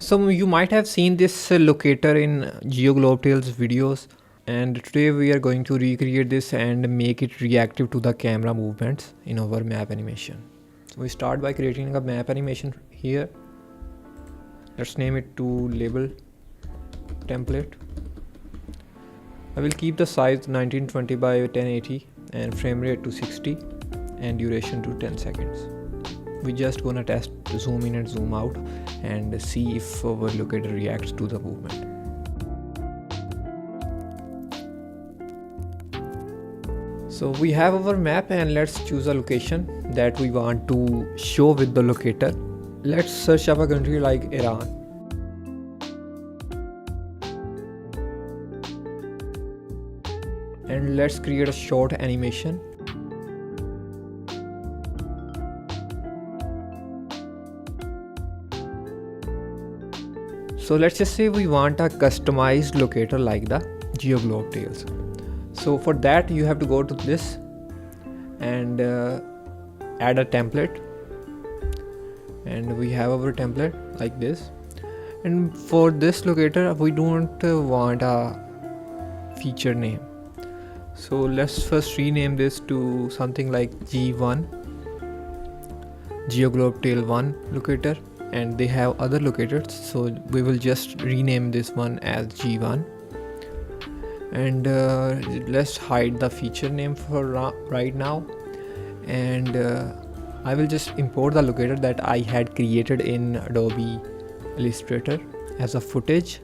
So you might have seen this locator in Geoglobetales videos, and today we are going to recreate this and make it reactive to the camera movements in our map animation. So we start by creating a map animation here. Let's name it to label template. I will keep the size 1920 by 1080 and frame rate to 60 and duration to 10 seconds. We just gonna test zoom in and zoom out and see if our locator reacts to the movement. So we have our map and let's choose a location that we want to show with the locator. Let's search up a country like Iran. And let's create a short animation. So let's just say we want a customized locator like the Geoglobetales. So for that you have to go to this and add a template, and we have our template like this. And for this locator we don't want a feature name, so let's first rename this to something like G1 Geoglobetale 1 locator, and they have other locators, so we will just rename this one as G1. And let's hide the feature name for right now, and I will just import the locator that I had created in Adobe Illustrator as a footage,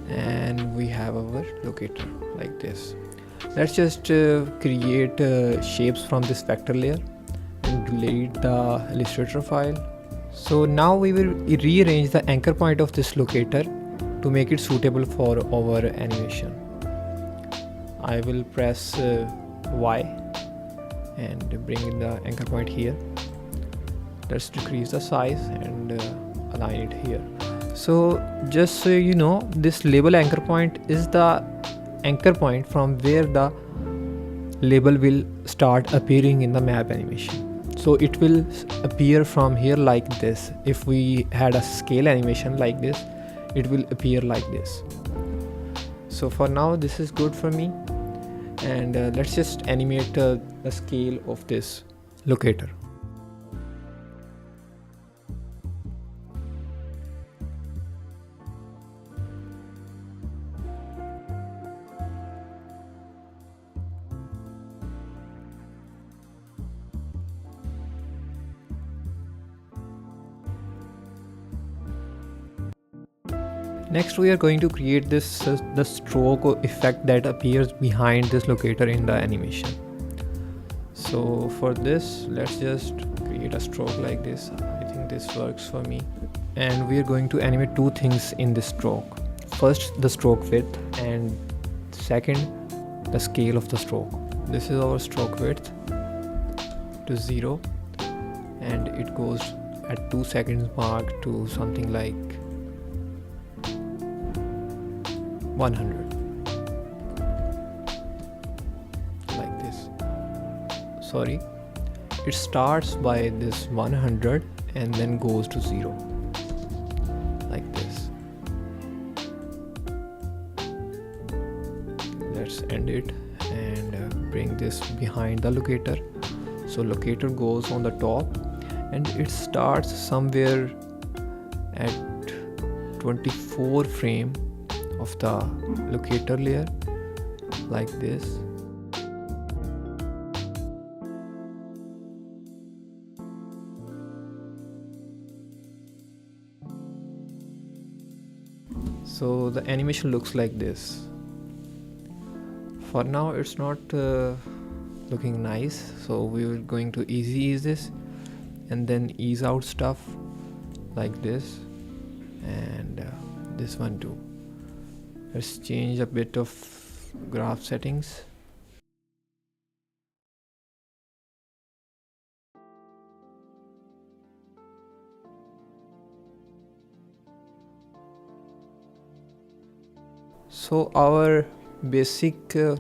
and we have our locator like this. Let's just create shapes from this vector layer and delete the Illustrator file. So now we will rearrange the anchor point of this locator to make it suitable for our animation. I will press Y and bring in the anchor point here. Let's decrease the size and align it here. So just so you know, this label anchor point is the anchor point from where the label will start appearing in the map animation. So it will appear from here like this. If we had a scale animation like this, it will appear like this. So for now this is good for me, and let's just animate the scale of this locator. Next we are going to create this the stroke effect that appears behind this locator in the animation. So for this let's just create a stroke like this. I think this works for me. And we are going to animate two things in this stroke. First the stroke width, and second the scale of the stroke. This is our stroke width to 0, and it goes at 2 seconds mark to something like 100, like this. Sorry, it starts by this 100 and then goes to 0 like this. Let's end it and bring this behind the locator. So locator goes on the top and it starts somewhere at 24 frame of the locator layer like this. So the animation looks like this. For now it's not looking nice, so we are going to ease this and then ease out stuff like this, and this one too. Let's change a bit of graph settings. So our basic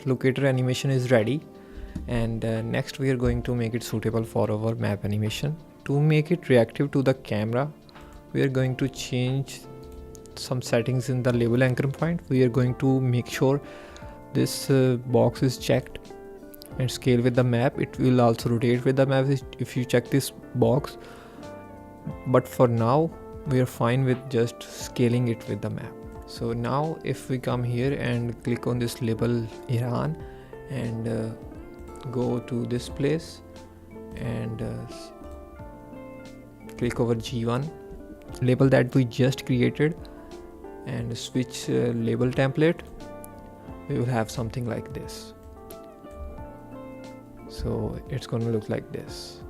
locator animation is ready, and next we are going to make it suitable for our map animation. To make it reactive to the camera, we are going to change some settings in the label anchor point. We are going to make sure this box is checked and scale with the map. It will also rotate with the map if you check this box, but for now we are fine with just scaling it with the map. So now if we come here and click on this label Iran and go to this place and click over G1 label that we just created and switch label template, we will have something like this. So it's going to look like this.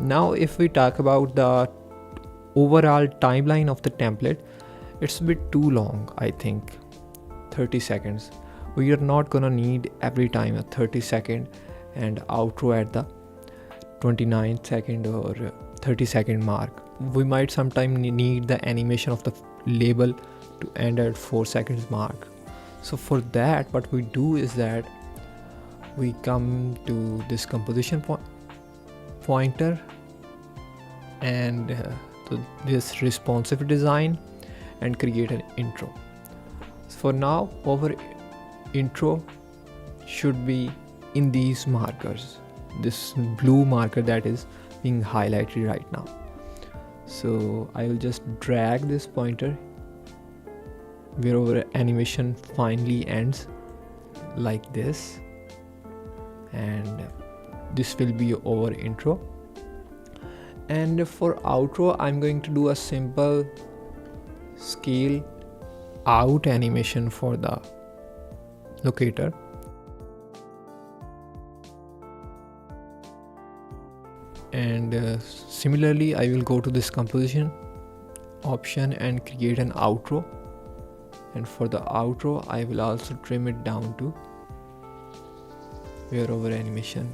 Now if we talk about the overall timeline of the template, it's a bit too long. I think 30 seconds. We are not gonna need every time a 30-second and outro at the 29-second or 30-second mark. We might sometime need the animation of the label to end at 4 seconds mark. So for that, what we do is that we come to this composition pointer and to this responsive design and create an intro. For now, our intro should be in these markers, this blue marker that is being highlighted right now. So I will just drag this pointer where our animation finally ends, like this, and this will be our intro. And for outro, I'm going to do a simple scale out animation for the locator. And similarly, I will go to this composition option and create an outro. And for the outro, I will also trim it down to where our animation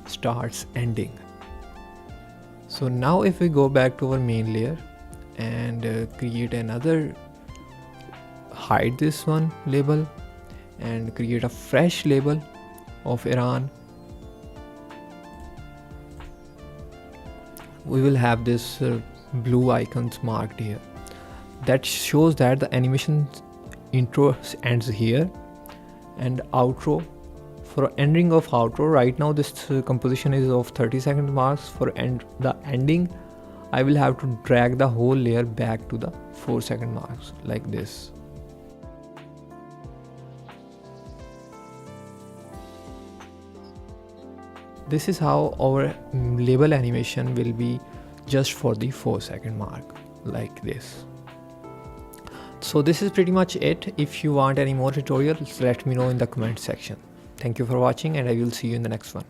starts ending. So now if we go back to our main layer and create another, hide this one label and create a fresh label of Iran, we will have this blue icons marked here. That shows that the animation intro ends here, and outro, for ending of outro, right now this composition is of 30-second marks. For the ending, I will have to drag the whole layer back to the 4-second marks, like this. This is how our label animation will be just for the 4-second mark, like this. So this is pretty much it. If you want any more tutorials, let me know in the comment section. Thank you for watching, and I will see you in the next one.